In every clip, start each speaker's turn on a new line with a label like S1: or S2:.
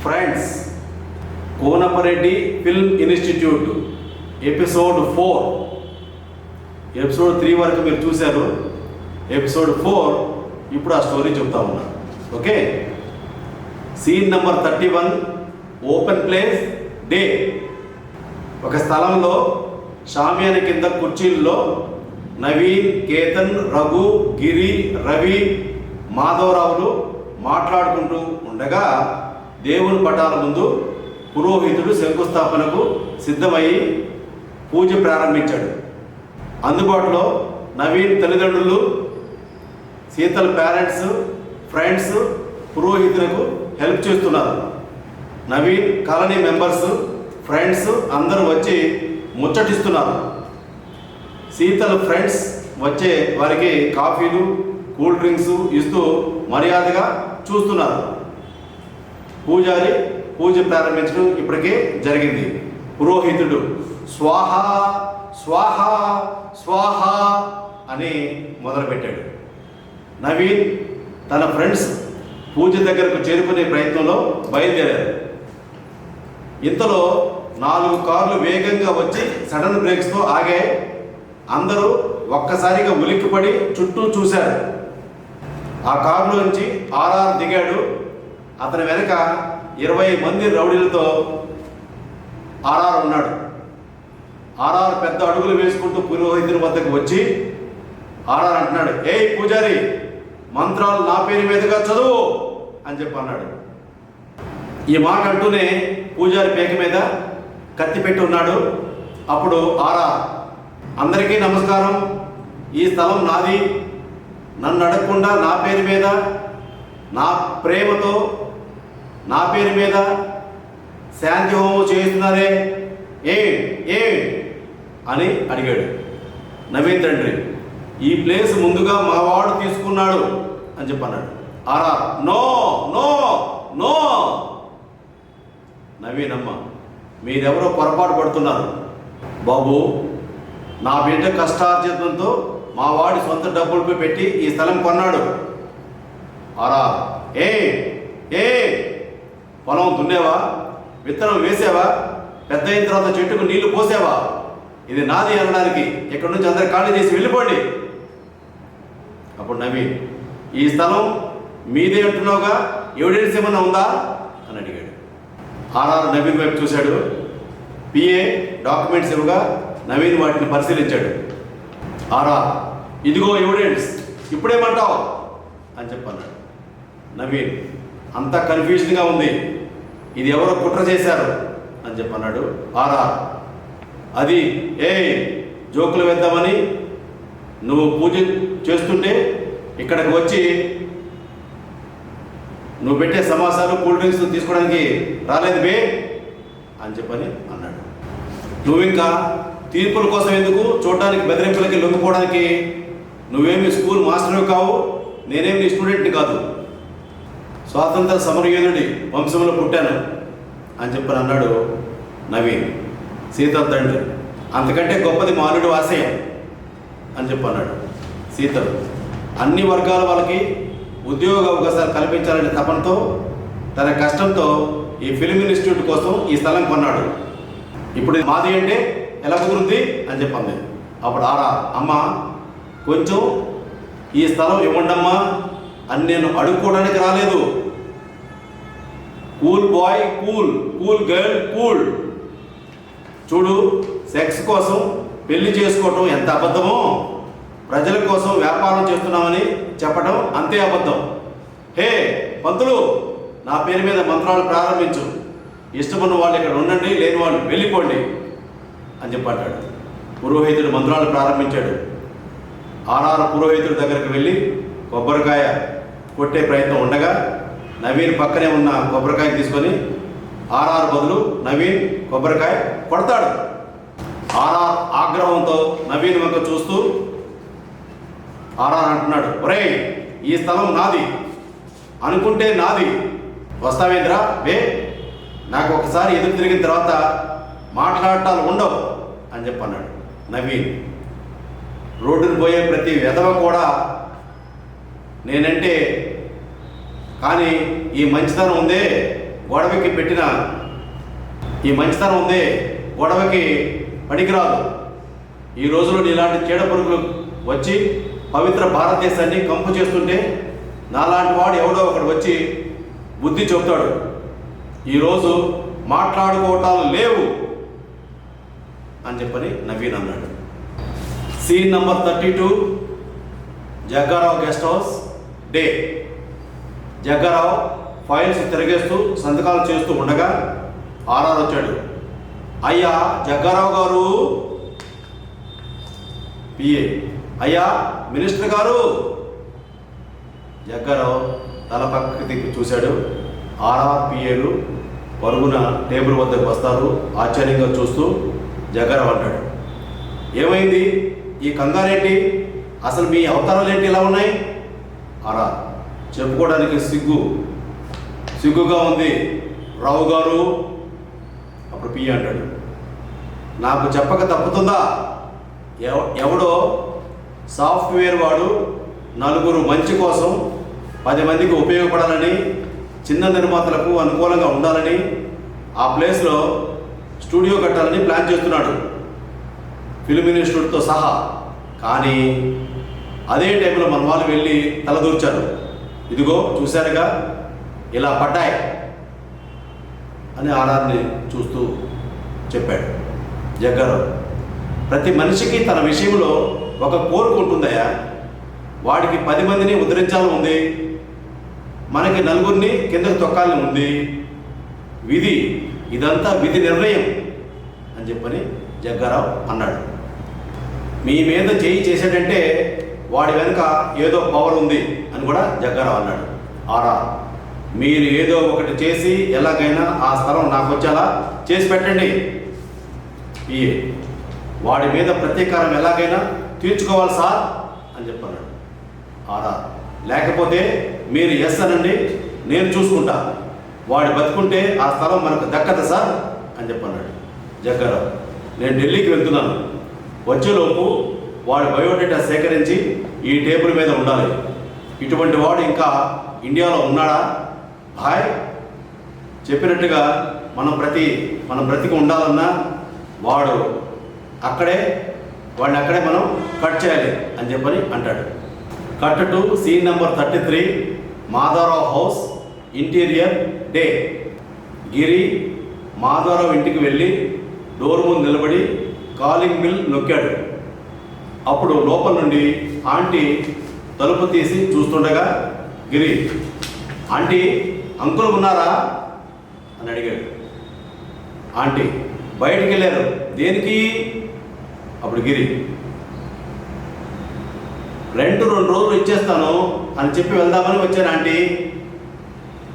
S1: Friends, Konapareddy film institute episode 4. Episode 3 వరకు మీరు చూశారు. ఎపిసోడ్ 4 ఇప్పుడు ఆ స్టోరీ చెప్తా ఉన్నా. Okay, scene number 31, open place day. ఒక స్థలంలో షామియాన కింద కుర్చీల్లో నవీన్, కేతన్, రఘు, గిరి, రవి, మాధవరావులు మాట్లాడుకుంటూ ఉండగా దేవుని పటాల ముందు పురోహితుడు శంకుస్థాపనకు సిద్ధమయ్యి పూజ ప్రారంభించాడు. అందుబాటులో నవీన్ తల్లిదండ్రులు, సీతల పేరెంట్స్, ఫ్రెండ్స్ పురోహితులకు హెల్ప్ చేస్తున్నారు. నవీన్ కాలనీ మెంబర్స్, ఫ్రెండ్స్ అందరూ వచ్చి ముచ్చటిస్తున్నారు. సీతల ఫ్రెండ్స్ వచ్చే వారికి కాఫీలు, కూల్ డ్రింక్స్ ఇస్తూ మర్యాదగా చూస్తున్నారు. పూజారి పూజ ప్రారంభించడం ఇప్పటికే జరిగింది. పురోహితుడు స్వాహ స్వాహ స్వాహ అని మొదలుపెట్టాడు. నవీన్ తన ఫ్రెండ్స్ పూజ దగ్గరకు చేరుకునే ప్రయత్నంలో బయలుదేరారు. ఇంతలో 4 కార్లు వేగంగా వచ్చి సడన్ బ్రేక్స్తో ఆగాయి. అందరూ ఒక్కసారిగా ఉలిక్కిపడి చుట్టూ చూశారు. ఆ కారులోంచి ఆర్ఆర్ దిగాడు. అతని వెనక 20 మంది రౌడీలతో ఆర్ఆర్ ఉన్నాడు. ఆర్ఆర్ పెద్ద అడుగులు వేసుకుంటూ పురోహితుని వద్దకు వచ్చి ఆర్ఆర్ అంటున్నాడు, ఏయ్ పూజారి, మంత్రాలు నా పేరు మీదుగా చదువు అని చెప్పి అన్నాడు. ఈ మాట అంటూనే పూజారి పేక మీద కత్తి పెట్టి ఉన్నాడు. అప్పుడు ఆర్ఆర్, అందరికీ నమస్కారం, ఈ స్థలం నాది. నన్ను అడగకుండా నా పేరు మీద, నా ప్రేమతో నా పేరు మీద శాంతి హోమం చేస్తున్నారే, ఏ అని అడిగాడు. నవీన్ తండ్రి, ఈ ప్లేస్ ముందుగా మావాడు తీసుకున్నాడు అని చెప్పన్నాడు. RR, no no no. Naveen, అమ్మ మీరెవరో పొరపాటు పడుతున్నారు బాబు. నా బిడ్డ కష్టార్జితంతో మా వాడి సొంత డబ్బులపై పెట్టి ఈ స్థలం కొన్నాడు. ఆర్ఆర్, ఏ పొలం దున్నేవా, విత్తనం వేసావా, పెద్ద అయిన తర్వాత చెట్టుకు నీళ్లు పోసావా? ఇది నాది అనడానికి ఇక్కడి నుంచి అందరు ఖాళీ చేసి వెళ్ళిపోండి. అప్పుడు నవీన్, ఈ స్థలం మీదే అంటున్నావుగా, ఎవిడెన్స్ ఏమన్నా ఉందా అని అడిగాడు. ఆర్ఆర్ నవీన్ వైపు చూశాడు. పిఏ డాక్యుమెంట్స్ ఇవ్వగా నవీన్ వాటిని పరిశీలించాడు. ఆర్ఆర్, ఇదిగో ఎవిడెన్స్, ఇప్పుడేమంటావు అని చెప్పన్నాడు. నవీన్, అంతా కన్ఫ్యూజన్గా ఉంది, ఇది ఎవరో కుట్ర చేశారు అని చెప్పన్నాడు. ఆర్ఆర్, అది జోకులు వేద్దామని నువ్వు పూజ చేస్తుంటే ఇక్కడికి వచ్చి నువ్వు పెట్టే సమాసాలు, కూల్ డ్రింక్స్ తీసుకోవడానికి రాలేదు బే అని చెప్పని అన్నాడు. నువ్వు ఇంకా తీర్పుల కోసం ఎందుకు, చూడడానికి బెదిరింపులకి లొంగిపోవడానికి నువ్వేమి స్కూల్ మాస్టర్వి కావు, నేనేమి నీ స్టూడెంట్ని కాదు. స్వాతంత్ర సమరయోధుడి వంశంలో పుట్టాను అని చెప్పని అన్నాడు నవీన్. సీతల తండ్రి, అంతకంటే గొప్పది మానుడి ఆశయం అని చెప్పన్నాడు. సీతలు, అన్ని వర్గాల వాళ్ళకి ఉద్యోగ అవకాశాలు కల్పించాలనే తపనతో, తన కష్టంతో ఈ ఫిల్మ్ ఇన్స్టిట్యూట్ కోసం ఈ స్థలం కొన్నాడు. ఇప్పుడు మాది అంటే ఎలా కుదురుద్ది అని చెప్పింది. అప్పుడు ఆర్ఆర్, అమ్మ కొంచెం ఈ స్థలం ఇవ్వండమ్మా అని నేను అడుక్కోవడానికి రాలేదు. Cool bye cool, cool girl cool. చూడు, సెక్స్ కోసం పెళ్లి చేసుకోవటం ఎంత అబద్ధమో, ప్రజల కోసం వ్యాపారం చేస్తున్నామని చెప్పడం అంతే అబద్ధం. హే పంతులు, నా పేరు మీద మంత్రాలు ప్రారంభించు. ఇష్టమున్న వాళ్ళు ఇక్కడ ఉండండి, లేని వాళ్ళు వెళ్ళిపోండి అని చెప్పాడు. పురోహితుడు మంత్రాలు ప్రారంభించాడు. ఆర్ఆర్ పురోహితుడి దగ్గరికి వెళ్ళి కొబ్బరికాయ కొట్టే ప్రయత్నం ఉండగా నవీన్ పక్కనే ఉన్న కొబ్బరికాయ తీసుకొని ఆర్ఆర్ బదులు నవీన్ కొబ్బరికాయ కొడతాడు. ఆర్ఆర్ ఆగ్రహంతో నవీన్ వంక చూస్తూ ఆర్ఆర్ అంటున్నాడు, ఒరేయ్, ఈ స్థలం నాది అనుకుంటే నాది, వస్తావేంద్రా బే, నాకు ఒకసారి ఎదురు తిరిగిన తర్వాత మాట్లాడటాలు ఉండవు అని చెప్పన్నాడు. నవీన్, రోడ్డును పోయే ప్రతి వెధవ కూడా నేనంటే కానీ ఈ మంచితనం ఉందే గొడవకి పెట్టిన ఈ మంచితనం ఉంది గొడవకి పనికిరాదు. ఈ రోజులో ఇలాంటి చీడ పురుగులు వచ్చి పవిత్ర భారతదేశాన్ని కంపు చేస్తుంటే నాలాంటి వాడు ఎవడో ఒకడు వచ్చి బుద్ధి చెబుతాడు. ఈరోజు మాట్లాడుకోవటాలు లేవు అని చెప్పని నవీన్ అన్నాడు. Scene number 32, Jaggarao guest house day. Jaggarao files తిరిగేస్తూ సంతకాలు చేస్తూ ఉండగా ఆర్ఆర్ వచ్చాడు. అయ్యా జగ్గారావు గారు. పిఏ, అయ్యా మినిస్టర్ గారు. జగ్గారావు తల పక్కకి తిప్పి చూశాడు. ఆర్ఆర్ పిఏలు పరుగున టేబుల్ వద్దకు వస్తారు. ఆశ్చర్యంగా చూస్తూ జగ్గారావు అంటాడు, ఏమైంది ఈ కంగారేంటి? అసలు మీ అవతారాలు ఏంటి ఇలా ఉన్నాయి? ఆర్ఆర్, చెప్పుకోవడానికి సిగ్గుగా ఉంది రావు గారు. అప్పుడు పిఏ అంటాడు, నాకు చెప్పక తప్పుతుందా? ఎవడో సాఫ్ట్వేర్ వాడు నలుగురు మంచి కోసం 10 మందికి ఉపయోగపడాలని, చిన్న నిర్మాతలకు అనుకూలంగా ఉండాలని ఆ ప్లేస్లో స్టూడియో కట్టాలని ప్లాన్ చేస్తున్నాడు, ఫిల్మ్ ఇన్స్టిట్యూట్తో సహా. కానీ అదే టైంలో మన వాళ్ళు వెళ్ళి తలదూర్చారు. ఇదిగో చూశారుగా ఇలా పడ్డాయి అని ఆర్ఆర్ని చూస్తూ చెప్పాడు జగ్గారావు. ప్రతి మనిషికి తన విషయంలో ఒక కోరిక ఉంటుందయ్యా. వాడికి 10 మందిని ఉద్ధరించాలని ఉంది, మనకి నలుగురిని కిందకు తొక్కాలని ఉంది. ఇదంతా విధి నిర్ణయం అని చెప్పని జగ్గారావు అన్నాడు. మీ మీద చేయి చేశాడంటే వాడి వెనుక ఏదో పవర్ ఉంది అని కూడా జగ్గారావు అన్నాడు. ఆర్ఆర్, మీరు ఏదో ఒకటి చేసి ఎలాగైనా ఆ స్థలం నాకు వచ్చేలా చేసి పెట్టండి. పిఏ, వాడి మీద ప్రతీకారం ఎలాగైనా తీర్చుకోవాలి సార్ అని చెప్పన్నాడు. ఆర్ఆర్, లేకపోతే మీరు ఎస్ అనండి, నేను చూసుకుంటా. వాడు బతుకుంటే ఆ స్థలం మనకు దక్కదు సార్ అని చెప్పన్నాడు. జగ్గారావు, నేను ఢిల్లీకి వెళ్తున్నాను. వచ్చేలోపు వాడి బయోడేటా సేకరించి ఈ టేబుల్ మీద ఉండాలి. ఇటువంటి వాడు ఇంకా ఇండియాలో ఉన్నాడా? భాయ్ చెప్పినట్టుగా మనం బ్రతికి ఉండాలన్నా వాడిని అక్కడే మనం కట్ చేయాలి అని చెప్పని అంటాడు. Cut to scene number 33, Madhavarao house interior day. Giri Madhavarao ఇంటికి వెళ్ళి డోర్ ముందు నిలబడి కాలింగ్ బిల్ నొక్కాడు. అప్పుడు లోపల నుండి ఆంటీ తలుపు తీసి చూస్తుండగా గిరి, ఆంటీ అంకుల్ ఉన్నారా అని అడిగాడు. ఆంటీ, బయటికి వెళ్ళారు. దేనికి? అప్పుడు గిరి, రెంట్ 2 రోజులు ఇచ్చేస్తాను అని చెప్పి వెళ్దామని వచ్చాను ఆంటీ.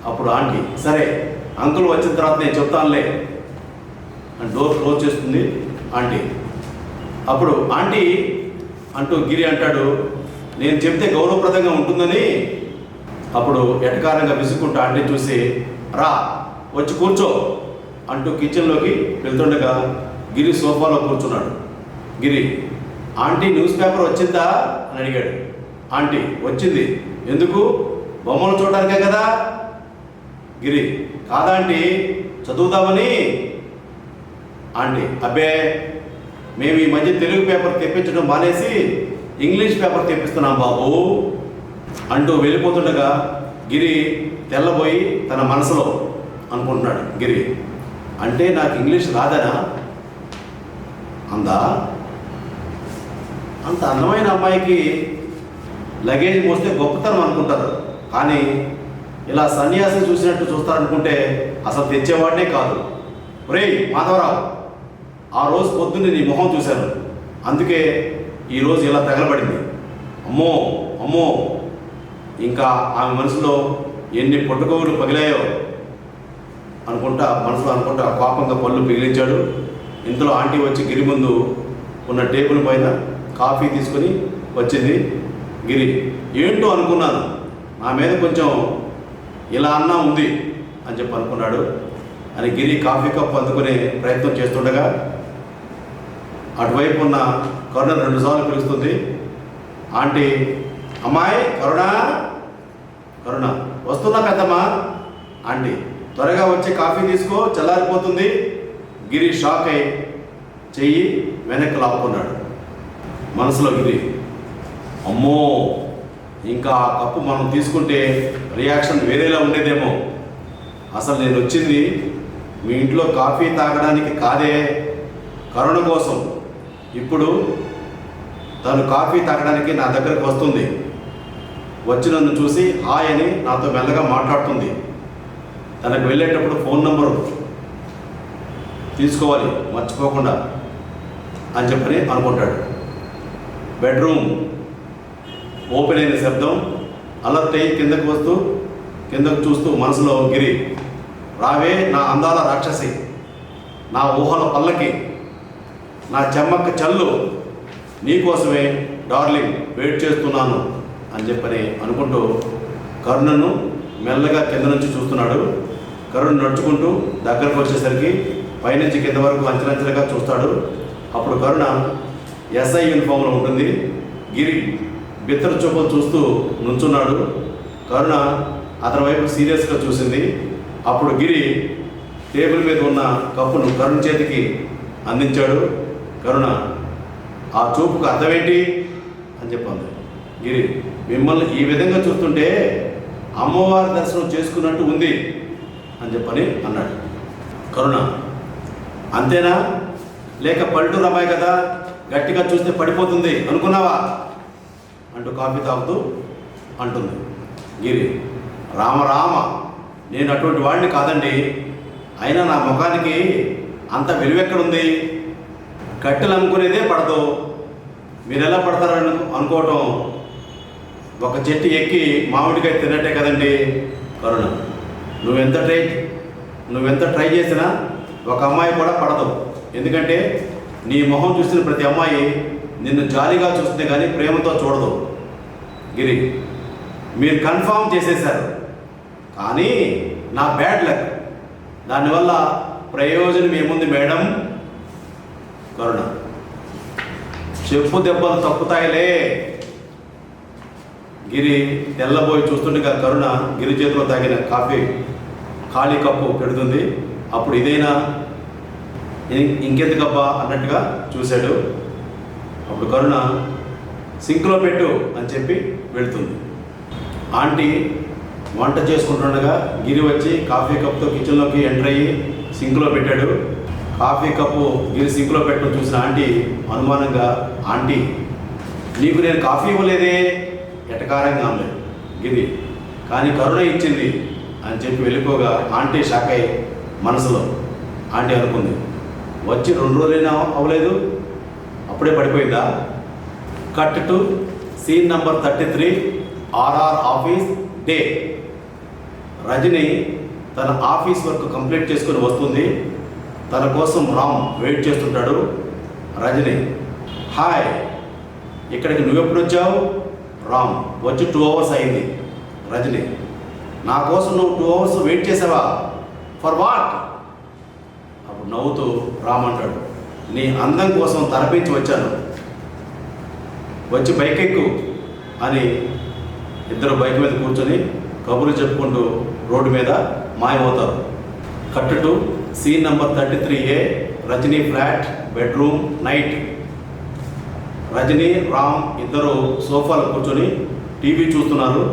S1: అప్పుడు ఆంటీ, సరే అంకుల్ వచ్చిన తర్వాత నేను చెప్తానులే అని డోర్ క్లోజ్ చేస్తుంది ఆంటీ. అప్పుడు ఆంటీ అంటూ గిరి అంటాడు, నేను చెప్తే గౌరవప్రదంగా ఉంటుందని. అప్పుడు ఎటకారంగా విసుక్కుంటూ ఆంటీ చూసి, రా వచ్చి కూర్చో అంటూ కిచెన్లోకి వెళ్తుండగా గిరి సోఫాలో కూర్చున్నాడు. గిరి, ఆంటీ న్యూస్ పేపర్ వచ్చిందా అని అడిగాడు. ఆంటీ, వచ్చింది. ఎందుకు? బొమ్మలు చూడడానికే కదా. గిరి, కాదాంటీ, చదువుదామని. ఆంటీ, అబ్బే, మేము ఈ మధ్య తెలుగు పేపర్ తెప్పించడం మానేసి ఇంగ్లీష్ పేపర్ తెప్పిస్తున్నాం బాబు అంటూ వెళ్ళిపోతుండగా గిరి తెల్లబోయి తన మనసులో అనుకుంటున్నాడు. గిరి, అంటే నాకు ఇంగ్లీష్ రాదనా అందా? అంత అందమైన అమ్మాయికి లగేజ్ మోస్తే గొప్పతనం అనుకుంటారు, కానీ ఇలా సన్యాసం చూసినట్టు చూస్తారనుకుంటే అసలు తెచ్చేవాడినే కాదు. ఒరేయ్ మాధవరావు, ఆ రోజు పొద్దున్నే నీ మొహం చూశాను, అందుకే ఈరోజు ఇలా తగలబడింది. అమ్మో అమ్మో, ఇంకా ఆమె మనసులో ఎన్ని పుట్టుకోవులు పగిలాయో అనుకుంటా కోపంగా పళ్ళు పిగిలించాడు. ఇంతలో ఆంటీ వచ్చి గిరి ముందు ఉన్న టేబుల్ పైన కాఫీ తీసుకొని వచ్చింది. గిరి, ఏంటో అనుకున్నాను, నా మీద కొంచెం ఇలా అన్నా ఉంది అని చెప్పి అనుకున్నాడు అని గిరి కాఫీ కప్ అందుకునే ప్రయత్నం చేస్తుండగా అటువైపు ఉన్న కరుణ 2 సార్లు పిలుస్తుంది. ఆంటీ, అమ్మాయి కరుణ, కరుణ వస్తున్నా పెద్దమ్మా. ఆంటీ, త్వరగా వచ్చి కాఫీ తీసుకో, చల్లారిపోతుంది. గిరి షాక్ అయి చెయ్యి వెనక్కి లాక్కున్నాడు. మనసులో గిరి, అమ్మో, ఇంకా ఆ కప్పు మనం తీసుకుంటే రియాక్షన్ వేరేలా ఉండేదేమో. అసలు నేను వచ్చింది మీ ఇంట్లో కాఫీ తాగడానికి కాదే, కరుణ కోసం. ఇప్పుడు తను కాఫీ తాగడానికి నా దగ్గరకు వస్తుంది. వచ్చి నన్ను చూసి హాయ్ అని నాతో మెల్లగా మాట్లాడుతుంది. తనకు వెళ్ళేటప్పుడు ఫోన్ నంబరు తీసుకోవాలి మర్చిపోకుండా అని చెప్పని అనుకుంటాడు. బెడ్రూమ్ ఓపెన్ అయిన శబ్దం. అలర్ట్ అయ్యి కిందకు చూస్తూ మనసులో గిరి, రావే నా అందాల రాక్షసి, నా ఊహల పల్లకి, నా చెమ్మక్క చల్లు, నీకోసమే డార్లింగ్ వెయిట్ చేస్తున్నాను అని చెప్పని అనుకుంటూ కరుణను మెల్లగా కింద నుంచి చూస్తున్నాడు. కరుణ నడుచుకుంటూ దగ్గరకు వచ్చేసరికి పైనుంచి కింద వరకు అంచెలంచెలుగా చూస్తాడు. అప్పుడు కరుణ ఎస్ఐ యూనిఫామ్లో ఉంటుంది. గిరి బిత్తర చూపులు చూస్తూ నుంచున్నాడు. కరుణ అతని వైపు సీరియస్గా చూసింది. అప్పుడు గిరి టేబుల్ మీద ఉన్న కప్పును కరుణ చేతికి అందించాడు. కరుణ ఆ చూపుకు అర్థమేంటి అని చెప్పింది. గిరి, మిమ్మల్ని ఈ విధంగా చూస్తుంటే అమ్మవారి దర్శనం చేసుకున్నట్టు ఉంది అని చెప్పని అన్నాడు. కరుణ, అంతేనా, లేక పల్లెటూరు అమ్మాయి కదా గట్టిగా చూస్తే పడిపోతుంది అనుకున్నావా అంటూ కాఫీ తాగుతూ అంటుంది. గిరి, రామ, నేను అటువంటి వాడిని కాదండి. అయినా నా ముఖానికి అంత విలువెక్కడుంది? కట్టెలు అమ్ముకునేదే పడదు, మీరు ఎలా పడతారని అనుకోవటం ఒక చెట్టు ఎక్కి మామిడికాయ తిన్నట్టే కదండి. కరుణ, నువ్వెంత ట్రై చేసినా ఒక అమ్మాయి కూడా పడదు. ఎందుకంటే నీ మొహం చూసిన ప్రతి అమ్మాయి నిన్ను జాలిగా చూస్తుంది కానీ ప్రేమతో చూడదు. గిరి, మీరు కన్ఫామ్ చేసేశారు, కానీ నా బ్యాడ్ లక్, దానివల్ల ప్రయోజనం ఏముంది మేడం? కరుణ, చెప్పు దెబ్బలు తప్పుతాయిలే. గిరి తెల్లబోయి చూస్తుండగా కరుణ గిరి చేతిలో తాగిన కాఫీ ఖాళీ కప్పు పెడుతుంది. అప్పుడు ఇదైనా ఇంకెందుకబ్బా అన్నట్టుగా చూశాడు. అప్పుడు కరుణ సింక్లో పెట్టు అని చెప్పి వెళుతుంది. ఆంటీ వంట చేసుకుంటుండగా గిరి వచ్చి కాఫీ కప్తో కిచెన్లోకి ఎంటర్ అయ్యి సింక్లో పెట్టాడు. కాఫీ కప్పు గిరి సింక్లో పెట్టడం చూసిన ఆంటీ అనుమానంగా, ఆంటీ నీకు నేను కాఫీ ఇవ్వలేదే ఎటకారంగా ఉంది గిరి, కానీ కరుణ ఇచ్చింది అని చెప్పి వెళ్ళిపోగా ఆంటీ షాక్ అయ్యి మనసులో ఆంటీ అనుకుంది, వచ్చి 2 రోజులైనా అవ్వలేదు అప్పుడే పడిపోయిందా? Cut to scene number 33, RR office day. Rajani తన ఆఫీస్ వర్క్ కంప్లీట్ చేసుకుని వస్తుంది. తన కోసం రామ్ వెయిట్ చేస్తుంటాడు. రజని, హాయ్, ఇక్కడికి నువ్వెప్పుడు వచ్చావు? రామ్, వచ్చి 2 అవర్స్ అయింది. రజని, నా కోసం నువ్వు 2 అవర్స్ వెయిట్ చేసావా? For what? అప్పుడు నవ్వుతూ రామ్ అంటాడు, నీ అందం కోసం తలపించి వచ్చాను, వచ్చి బైక్ ఎక్కు అని ఇద్దరు బైక్ మీద కూర్చొని కబుర్లు చెప్పుకుంటూ రోడ్డు మీద మాయమవుతారు. Cut to scene number 33A, Rajani flat, bedroom, night. Rajani, Ram ఇద్దరు సోఫాలో కూర్చొని టీవీ చూస్తున్నారు.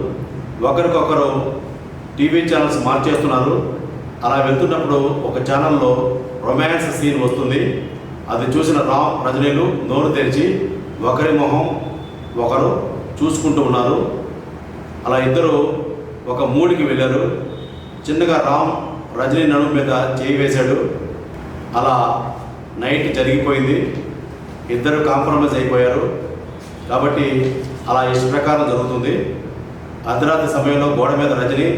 S1: ఒకరికొకరు టీవీ ఛానల్స్ మార్చేస్తున్నారు. అలా వెళ్తున్నప్పుడు ఒక ఛానల్లో రొమాన్స్ సీన్ వస్తుంది. అది చూసిన రామ్, రజనీలు నోరు తెరిచి ఒకరి మొహం ఒకరు చూసుకుంటూ ఉన్నారు. అలా ఇద్దరు ఒక మూడికి వెళ్ళారు. చిన్నగా రామ్ రజనీ నడుము మీద చేయి వేశాడు. అలా నైట్ జరిగిపోయింది. ఇద్దరు కాంప్రమైజ్ అయిపోయారు. కాబట్టి అలా ఇష్ట ప్రకారం జరుగుతుంది. అర్ధరాత్రి సమయంలో గోడ మీద రజనీ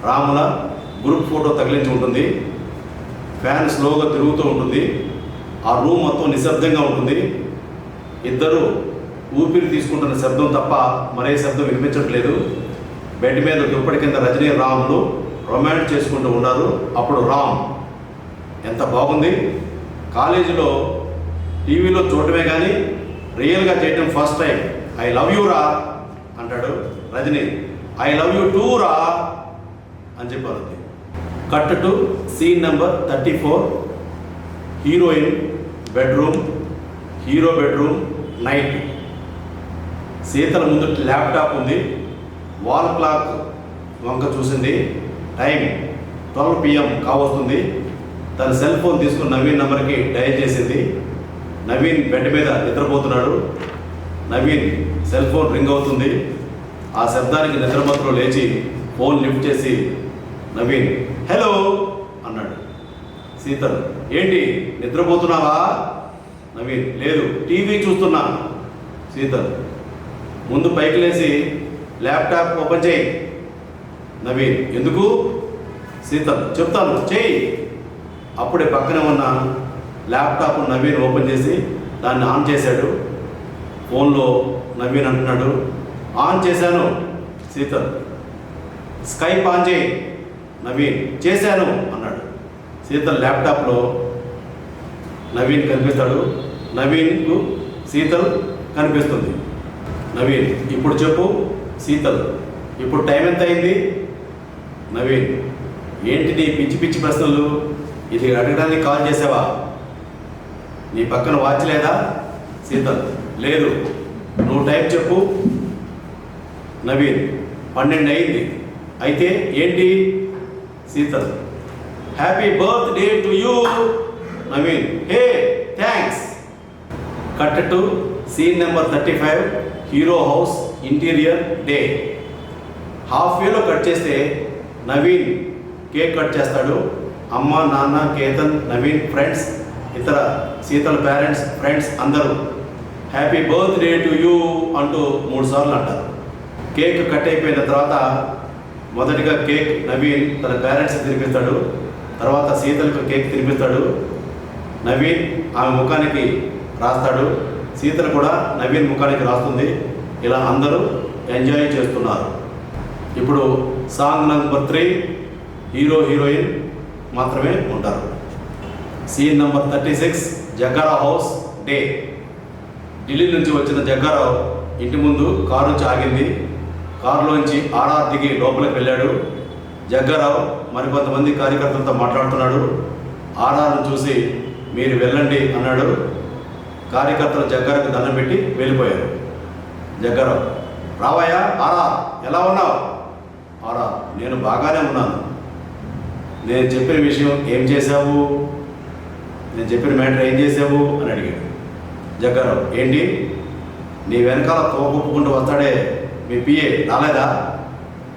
S1: రాముల గ్రూప్ ఫోటో తగిలించి ఉంటుంది. ఫ్యాన్ స్లోగా తిరుగుతూ ఉంటుంది. ఆ రూమ్ మొత్తం నిశ్శబ్దంగా ఉంటుంది. ఇద్దరు ఊపిరి తీసుకుంటున్న శబ్దం తప్ప మరే శబ్దం వినిపించట్లేదు. బెడ్ మీద దుప్పటి కింద రజనీ, రాములు రొమాన్స్ చేసుకుంటూ ఉన్నారు. అప్పుడు రామ్, ఎంత బాగుంది, కాలేజీలో టీవీలో చూడటమే కానీ రియల్గా చేయటం first time, I love you రా అంటాడు. Rajani, I love you too రా అని చెప్పారు. Cut to scene number 34. Heroine bedroom, hero bedroom, night. సీతల ముందు ల్యాప్టాప్ ఉంది. వాల్ క్లాక్ వంక చూసింది. టైం 12 PM కావస్తుంది. తన సెల్ ఫోన్ తీసుకుని నవీన్ నెంబర్కి డయల్ చేసింది. నవీన్ బెడ్ మీద నిద్రపోతున్నాడు. నవీన్ సెల్ ఫోన్ రింగ్ అవుతుంది. ఆ శబ్దానికి నిద్రమత్తులో లేచి ఫోన్ లిఫ్ట్ చేసి నవీన్ హలో అన్నాడు. సీతల్ ఏంటి నిద్రపోతున్నావా? నవీన్ లేదు టీవీ చూస్తున్నా. సీతల్ ముందు పైకి లేచి ల్యాప్టాప్ ఓపెన్ చేయి. నవీన్ ఎందుకు? సీతల్ చెప్తాను చేయి. అప్పుడే పక్కనే ఉన్న ల్యాప్టాప్ నవీన్ ఓపెన్ చేసి దాన్ని ఆన్ చేశాడు. ఫోన్లో నవీన్ అంటున్నాడు ఆన్ చేశాను. సీతల్ స్కైప్ ఆన్ చేయి. నవీన్ చేశాను అన్నాడు. సీతల్ ల్యాప్టాప్లో నవీన్ కనిపిస్తాడు. నవీన్కు సీతల్ కనిపిస్తుంది. నవీన్ ఇప్పుడు చెప్పు. సీతల్ ఇప్పుడు టైం ఎంత అయింది? నవీన్ ఏంటి నీ పిచ్చి పిచ్చి ప్రశ్నలు? ఇది అడగడానికి కాల్ చేసావా? నీ పక్కన వాచ్ లేదా? సీతల్ లేదు. నువ్వు టైం చెప్పు. నవీన్ 12 అయింది. అయితే ఏంటి? Sheetal happy birthday to you. Naveen hey thanks. Cut to scene number 35. Hero house interior day. Half వేలో కట్ చేస్తే నవీన్ కేక్ కట్ చేస్తాడు. అమ్మ, నాన్న, కేతన్, నవీన్ ఫ్రెండ్స్, ఇతర సీతల పేరెంట్స్, ఫ్రెండ్స్ అందరూ హ్యాపీ బర్త్డే టు యూ అంటూ 3 సార్లు అంటారు. కేక్ కట్ అయిపోయిన తర్వాత మొదటిగా కేక్ నవీన్ తన పేరెంట్స్ తినిపిస్తాడు. తర్వాత సీతలకు కేక్ తినిపిస్తాడు. నవీన్ ఆమె ముఖానికి రాస్తాడు. సీతలు కూడా నవీన్ ముఖానికి రాస్తుంది. ఇలా అందరూ ఎంజాయ్ చేస్తున్నారు. ఇప్పుడు సాంగ్ నెంబర్ 3. హీరో హీరోయిన్ మాత్రమే ఉంటారు. Scene number 36. Jaggarao house day. Delhi నుంచి వచ్చిన జగ్గారావు ఇంటి ముందు కారు నుంచి ఆగింది. కారులోంచి ఆర్ఆర్ దిగి లోపలికి వెళ్ళాడు. జగ్గారావు మరికొంతమంది కార్యకర్తలతో మాట్లాడుతున్నాడు. ఆర్ఆర్ను చూసి మీరు వెళ్ళండి అన్నాడు. కార్యకర్తలు జగ్గారావుకి దండం పెట్టి వెళ్ళిపోయారు. జగ్గారావు రావయ్యా ఆర్ఆర్ ఎలా ఉన్నావు? ఆర్ఆర్ నేను బాగానే ఉన్నాను. నేను చెప్పిన విషయం ఏం చేశావు? నేను చెప్పిన మ్యాటర్ ఏం చేసావు అని అడిగాడు. జగ్గారావు ఏంటి నీ వెనకాల తోకొప్పుకుంటూ వస్తాడే మీ పిఏ రాలేదా?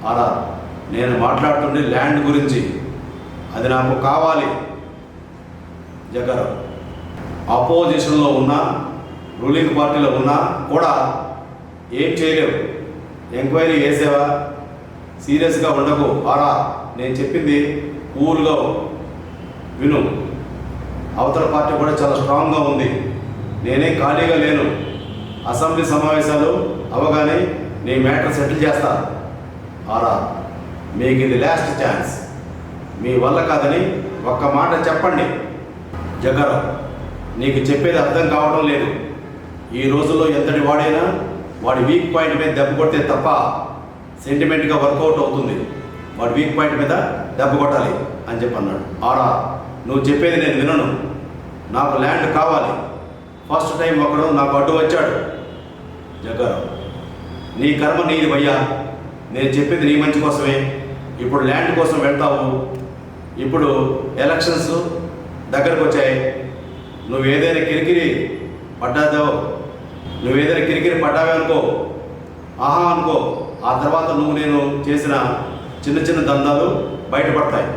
S1: ఆర్ఆర్ నేను మాట్లాడుతుండే ల్యాండ్ గురించి, అది నాకు కావాలి. జగ్గారావు అపోజిషన్లో ఉన్నా రూలింగ్ పార్టీలో ఉన్నా కూడా ఏం చేయలేవు. ఎంక్వైరీ చేసావా? సీరియస్గా ఉండకు ఆర్ఆర్. నేను చెప్పింది కూల్గా విను. అవతల పార్టీ కూడా చాలా స్ట్రాంగ్గా ఉంది. నేనే ఖాళీగా లేను. అసెంబ్లీ సమావేశాలు అవగానే నీ మ్యాటర్ సెటిల్ చేస్తా. ఆర్ఆర్ మీకు ఇది లాస్ట్ ఛాన్స్. మీ వల్ల కాదని ఒక్క మాట చెప్పండి. జగ్గారావు నీకు చెప్పేది అర్థం కావడం లేదు. ఈ రోజుల్లో ఎంతటి వాడైనా వాడి వీక్ పాయింట్ మీద దెబ్బ కొడితే తప్ప సెంటిమెంట్గా వర్కౌట్ అవుతుంది. వాడి వీక్ పాయింట్ మీద దెబ్బ కొట్టాలి అని చెప్పి అన్నాడు. ఆర్ఆర్ నువ్వు చెప్పేది నేను వినను. నాకు ల్యాండ్ కావాలి. ఫస్ట్ టైం ఒకడు నాకు అడ్డు వచ్చాడు. జగ్గారావు నీ కర్మ నీది భయ్యా. నేను చెప్పింది నీ మంచి కోసమే. ఇప్పుడు ల్యాండ్ కోసం వెళ్తావు. ఇప్పుడు ఎలక్షన్స్ దగ్గరకు వచ్చాయి. నువ్వేదైనా కిరికిరి పడ్డావే అనుకో, ఆహా అనుకో, ఆ తర్వాత నువ్వు నేను చేసిన చిన్న చిన్న దందాలు బయటపడతాయి.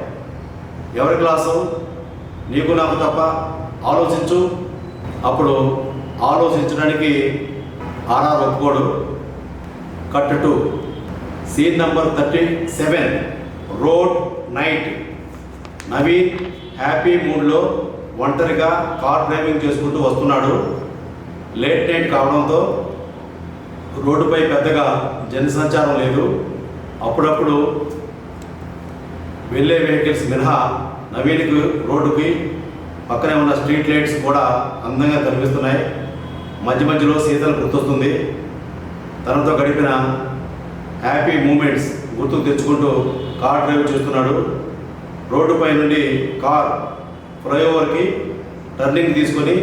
S1: ఎవరి క్లాసు? నీకు నాకు తప్ప. ఆలోచించు. అప్పుడు ఆలోచించడానికి ఆర్ఆర్ ఒప్పుకోడు. Cut to scene number 37. Road night. Naveen happy మూడ్లో ఒంటరిగా కార్ డ్రైవింగ్ చేసుకుంటూ వస్తున్నాడు. లేట్ నైట్ కావడంతో రోడ్డుపై పెద్దగా జనసంచారం లేదు. అప్పుడప్పుడు వెళ్ళే వెహికల్స్ మినహా నవీన్కు రోడ్డుకి పక్కనే ఉన్న స్ట్రీట్ లైట్స్ కూడా అందంగా కనిపిస్తున్నాయి. మధ్య మధ్యలో సీతలు గుర్తొస్తుంది. తనతో గడిపిన హ్యాపీ మూమెంట్స్ గుర్తుకు తెచ్చుకుంటూ కార్ డ్రైవ్ చేస్తున్నాడు. రోడ్డుపై నుండి కార్ ఫ్లైఓవర్కి టర్నింగ్ తీసుకొని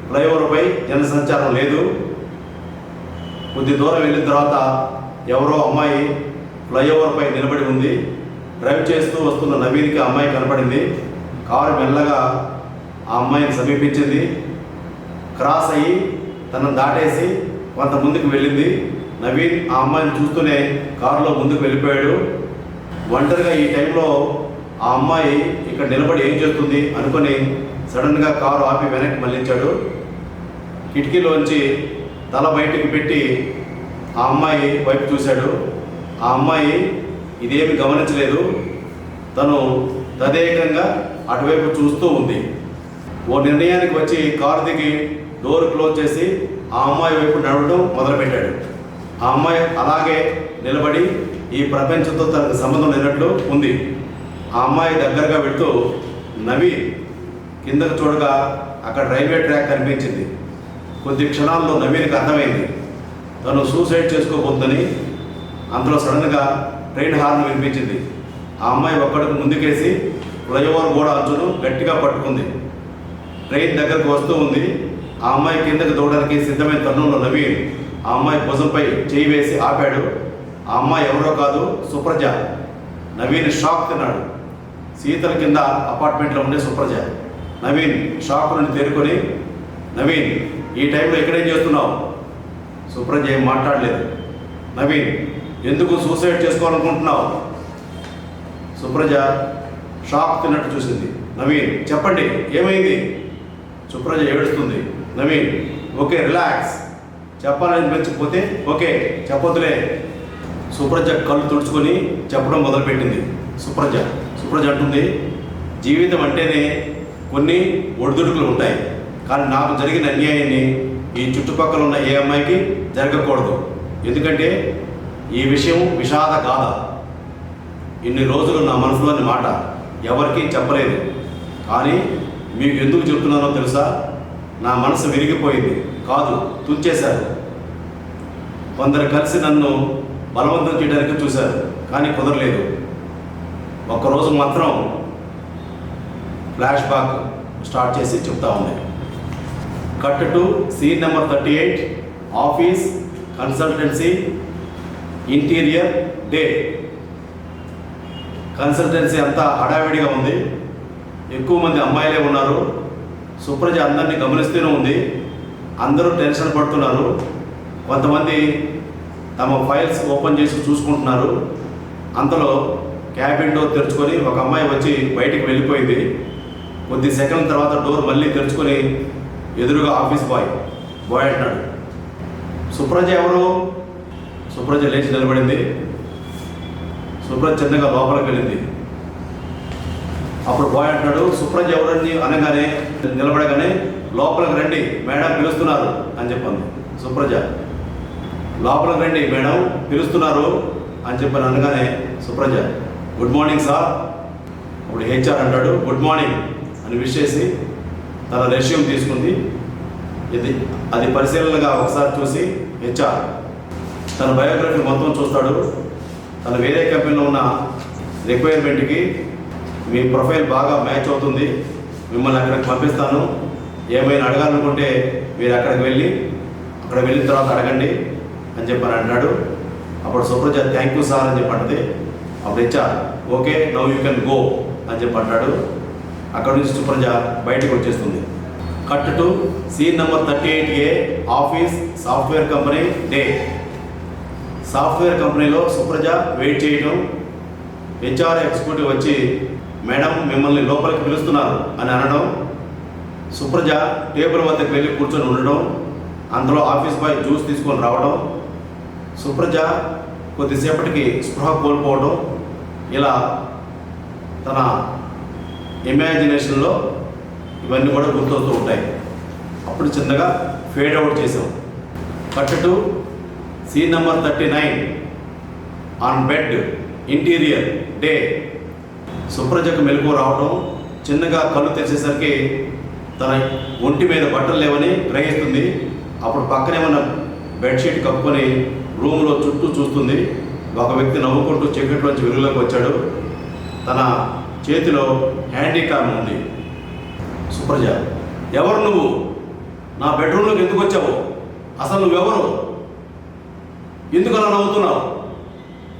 S1: ఫ్లైఓవర్పై జనసంచారం లేదు. కొద్ది దూరం వెళ్ళిన తర్వాత ఎవరో అమ్మాయి ఫ్లైఓవర్పై నిలబడి ఉంది. డ్రైవ్ చేస్తూ వస్తున్న నవీన్కి అమ్మాయి కనపడింది. కారు మెల్లగా ఆ అమ్మాయిని సమీపించింది. క్రాస్ అయ్యి తనను దాటేసి కొంత ముందుకు వెళ్ళింది. నవీన్ ఆ అమ్మాయిని చూస్తూనే కారులో ముందుకు వెళ్ళిపోయాడు. ఒంటరిగా ఈ టైంలో ఆ అమ్మాయి ఇక్కడ నిలబడి ఏం చేస్తుంది అనుకొని సడన్గా కారు ఆపి వెనక్కి మళ్ళించాడు. కిటికీలోంచి తల బయటికి పెట్టి ఆ అమ్మాయి వైపు చూశాడు. ఆ అమ్మాయి ఇదేమి గమనించలేదు. తను తదేకంగా అటువైపు చూస్తూ ఉంది. ఓ నిర్ణయానికి వచ్చి కారు దిగి డోర్ క్లోజ్ చేసి ఆ అమ్మాయి వైపు నడవడం మొదలుపెట్టాడు. ఆ అమ్మాయి అలాగే నిలబడి ఈ ప్రపంచంతో తనకు సంబంధం లేనట్లు ఉంది. ఆ అమ్మాయి దగ్గరగా వెళ్తూ నవీన్ కిందకు చూడగా అక్కడ రైల్వే ట్రాక్ కనిపించింది. కొద్ది క్షణాల్లో నవీన్కి అర్థమైంది తను సూసైడ్ చేసుకోబోతుందని. అందులో సడన్గా ట్రైన్ హార్న్ వినిపించింది. ఆ అమ్మాయి ఒక్కడికి ముందుకేసి ఫ్లైఓవర్ గోడ అంచును గట్టిగా పట్టుకుంది. ట్రైన్ దగ్గరకు వస్తూ ఉంది. ఆ అమ్మాయి కిందకు దూడడానికి సిద్ధమైన తరుణంలో నవీన్ ఆ అమ్మాయి భుజంపై చేయి వేసి ఆపాడు. ఆ అమ్మాయి ఎవరో కాదు, సుప్రజ. నవీన్ షాక్ తిన్నాడు. శీతల కింద అపార్ట్మెంట్లో ఉండే సుప్రజ. నవీన్ షాక్ నుండి తేరుకొని, నవీన్ ఈ టైంలో ఎక్కడేం చేస్తున్నావు? సుప్రజ ఏం మాట్లాడలేదు. నవీన్ ఎందుకు సూసైడ్ చేసుకోవాలనుకుంటున్నావు? సుప్రజ షాక్ తిన్నట్టు చూసింది. నవీన్ చెప్పండి ఏమైంది? సుప్రజ ఏడుస్తుంది. నవీన్ ఓకే రిలాక్స్, చెప్పాలనిపించకపోతే ఓకే చెప్పొద్దులే. సుప్రజ కళ్ళు తుడుచుకొని చెప్పడం మొదలుపెట్టింది. సుప్రజ అంటుంది, జీవితం అంటేనే కొన్ని ఒడిదుడుకులు ఉంటాయి, కానీ నాకు జరిగిన అన్యాయాన్ని ఈ చుట్టుపక్కల ఉన్న ఏ అమ్మాయికి జరగకూడదు. ఎందుకంటే ఈ విషయం విషాద గాథ. ఇన్ని రోజులు నా మనసులోని మాట ఎవరికీ చెప్పలేదు. కానీ మీకు ఎందుకు చెప్తున్నానో తెలుసా? నా మనసు విరిగిపోయింది కాదు, తుంచేశారు. కొందరు కలిసి నన్ను బలవంతం చేయడానికి చూశారు, కానీ కుదరలేదు. ఒక్కరోజు మాత్రం ఫ్లాష్ బ్యాక్ స్టార్ట్ చేసి చెప్తా ఉంది. Cut to scene number 38, office consultancy interior day. Consultancy అంతా హడావిడిగా ఉంది. ఎక్కువ మంది అమ్మాయిలే ఉన్నారు. సుప్రజ అందరినీ గమనిస్తూనే ఉంది. అందరూ టెన్షన్ పడుతున్నారు. కొంతమంది తమ ఫైల్స్ ఓపెన్ చేసి చూసుకుంటున్నారు. అంతలో క్యాబిన్ డోర్ తెరుచుకొని ఒక అమ్మాయి వచ్చి బయటికి వెళ్ళిపోయింది. కొద్ది సెకండ్ల తర్వాత డోర్ మళ్ళీ తెరుచుకొని ఎదురుగా ఆఫీస్ బాయ్ అంటున్నాడు, సుప్రజ ఎవరు? సుప్రజ లేచి నిలబడింది. సుప్రజ చిన్నగా లోపలికి వెళ్ళింది. అప్పుడు బాయ్ అంటున్నాడు, సుప్రజ ఎవరని అనగానే నిలబడగానే లోపలికి రండి మేడం పిలుస్తున్నారు అని చెప్పింది సుప్రజ. లోపలికి రండి మేడం పిలుస్తున్నారు అని చెప్పని అనగానే సుప్రజ గుడ్ మార్నింగ్ సార్. అప్పుడు హెచ్ఆర్ అంటాడు గుడ్ మార్నింగ్ అని విష్ చేసి తన రెస్యూమ్ తీసుకుంది. అది పరిశీలనగా ఒకసారి చూసి హెచ్ఆర్ తన బయోగ్రఫీ మొత్తం చూస్తాడు. తను వేరే కంపెనీలో ఉన్న రిక్వైర్మెంట్కి మీ ప్రొఫైల్ బాగా మ్యాచ్ అవుతుంది, మిమ్మల్ని అక్కడికి పంపిస్తాను, ఏమైనా అడగాలనుకుంటే మీరు అక్కడికి వెళ్ళిన తర్వాత అడగండి అని చెప్పని అంటాడు. అప్పుడు సుప్రజ థ్యాంక్ యూ సార్ అని చెప్పి అంటది. అప్పుడు HR okay now you can go అని చెప్పి అంటాడు. అక్కడ నుంచి సుప్రజ బయటకు వచ్చేస్తుంది. Cut to scene number 38A, office software company day. Software కంపెనీలో సుప్రజ వెయిట్ చేయడం. హెచ్ఆర్ ఎగ్జిక్యూటివ్ వచ్చి మేడం మిమ్మల్ని లోపలికి పిలుస్తున్నారు అని అనడం. సుప్రజ టేబుల్ వద్దకు వెళ్ళి కూర్చొని ఉండడం. అందులో ఆఫీస్ బాయ్ జ్యూస్ తీసుకొని రావడం. సుప్రజ కొద్దిసేపటికి స్పృహ కోల్పోవడం. ఇలా తన ఇమాజినేషన్లో ఇవన్నీ కూడా గుర్తొస్తూ ఉంటాయి. అప్పుడు చిన్నగా ఫేడ్ అవుట్ చేసాం. Cut to scene number 39, on bed interior day. సుప్రజకు మెలకువ రావడం. చిన్నగా కళ్ళు తెరిచేసరికి తన ఒంటి మీద బట్టలు లేవని గ్రహిస్తుంది. అప్పుడు పక్కనే ఉన్న బెడ్షీట్ కప్పుకొని రూమ్లో చుట్టూ చూస్తుంది. ఒక వ్యక్తి నవ్వుకుంటూ చీకట్లోంచి వెలుగులోకి వచ్చాడు. తన చేతిలో హ్యాండీక్యామ్ ఉంది. సుప్రజ, ఎవరు నువ్వు? నా బెడ్రూమ్లోకి ఎందుకు వచ్చావు? అసలు నువ్వెవరు? ఎందుకు అలా నవ్వుతున్నావు?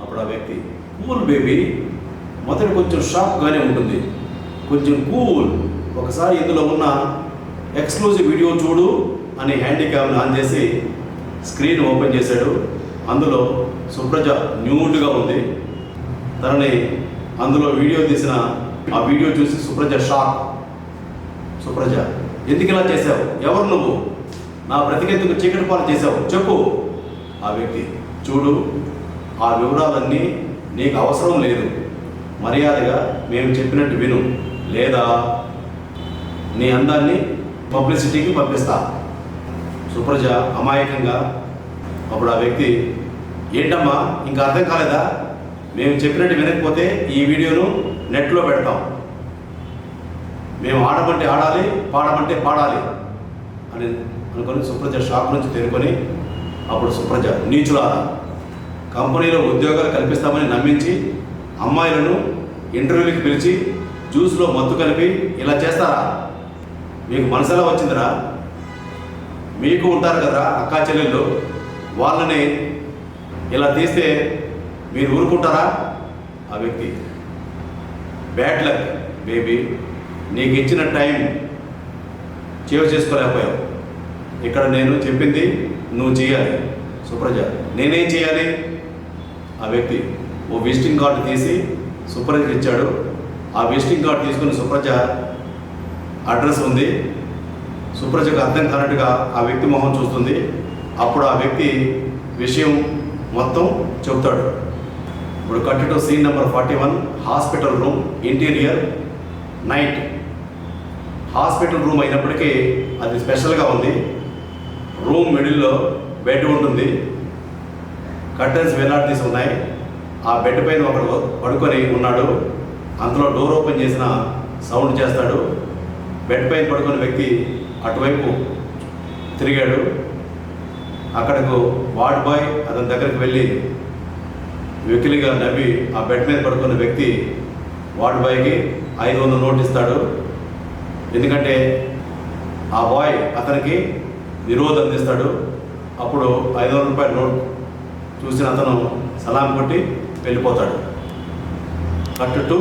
S1: అప్పుడు ఆ వ్యక్తి, కూల్ బేబీ, మొదటి కొంచెం షాక్గానే ఉంటుంది, కొంచెం కూల్, ఒకసారి ఇందులో ఉన్న ఎక్స్క్లూజివ్ వీడియో చూడు అని హ్యాండీక్యామ్ని ఆన్ చేసి స్క్రీన్ ఓపెన్ చేశాడు. అందులో సుప్రజ న్యూడ్గా ఉంది. తనని అందులో వీడియో తీసిన ఆ వీడియో చూసి సుప్రజ షాక్. సుప్రజ, ఎందుకు ఇలా చేశావు? ఎవరు నువ్వు? నా బ్రతికెందుకు చీకటి పాలు చేశావు? చెప్పు. ఆ వ్యక్తి, చూడు, ఆ వివరాలన్నీ నీకు అవసరం లేదు. మర్యాదగా మేము చెప్పినట్టు విను, లేదా నీ అందాన్ని పబ్లిసిటీకి పంపిస్తా. సుప్రజ అమాయకంగా. అప్పుడు ఆ వ్యక్తి, ఏంటమ్మా ఇంకా అర్థం కాలేదా? మేము చెప్పినట్టు వినకపోతే ఈ వీడియోను నెట్లో పెడతాం. మేము ఆడమంటే ఆడాలి, పాడమంటే పాడాలి అని అనుకొని సుప్రజ షాక్ నుంచి తేరుకొని, అప్పుడు సుప్రజ, నీచులారా, కంపెనీలో ఉద్యోగాలు కల్పిస్తామని నమ్మించి అమ్మాయిలను ఇంటర్వ్యూలకి పిలిచి జ్యూస్లో మత్తు కలిపి ఇలా చేస్తారా? మీకు మనసు ఎలా వచ్చిందిరా? మీకు ఉంటారు కదా అక్కా చెల్లెళ్ళు, వాళ్ళని ఇలా తీస్తే మీరు ఊరుకుంటారా? ఆ వ్యక్తి, బ్యాడ్ లక్ బేబీ, నీకు ఇచ్చిన టైం సేవ్ చేసుకోలేకపోయావు. ఇక్కడ నేను చెప్పింది నువ్వు చేయాలి. సుప్రజ, నేనేం చేయాలి? ఆ వ్యక్తి ఓ విజిటింగ్ కార్డు తీసి సుప్రజకి ఇచ్చాడు. ఆ విజిటింగ్ కార్డు తీసుకుని సుప్రజ అడ్రస్ ఉంది. సుప్రజకు అర్థం కానట్టుగా ఆ వ్యక్తి మొహం చూస్తుంది. అప్పుడు ఆ వ్యక్తి విషయం మొత్తం చెబుతాడు. ఇప్పుడు cut to scene number 41, hospital room, interior, night. Hospital room అయినప్పటికీ అది స్పెషల్గా ఉంది. రూమ్ మిడిల్లో బెడ్ ఉంటుంది. కర్టన్స్ వేలాడదీసి ఉన్నాయి. ఆ బెడ్ పైన ఒకడు పడుకొని ఉన్నాడు. అందులో డోర్ ఓపెన్ చేసిన సౌండ్ చేస్తాడు. బెడ్ పైన పడుకున్న వ్యక్తి అటువైపు తిరిగాడు. అక్కడకు వార్డ్ బాయ్ అతని దగ్గరికి వెళ్ళి వెకిలిగా నవ్వి ఆ బెడ్ మీద పడుకున్న వ్యక్తి వార్డ్ బాయ్కి 500 నోట్ ఇస్తాడు. ఎందుకంటే ఆ బాయ్ అతనికి విరోధం అందిస్తాడు. అప్పుడు 500 రూపాయల నోట్ చూసిన అతను సలాం కొట్టి వెళ్ళిపోతాడు. Cut to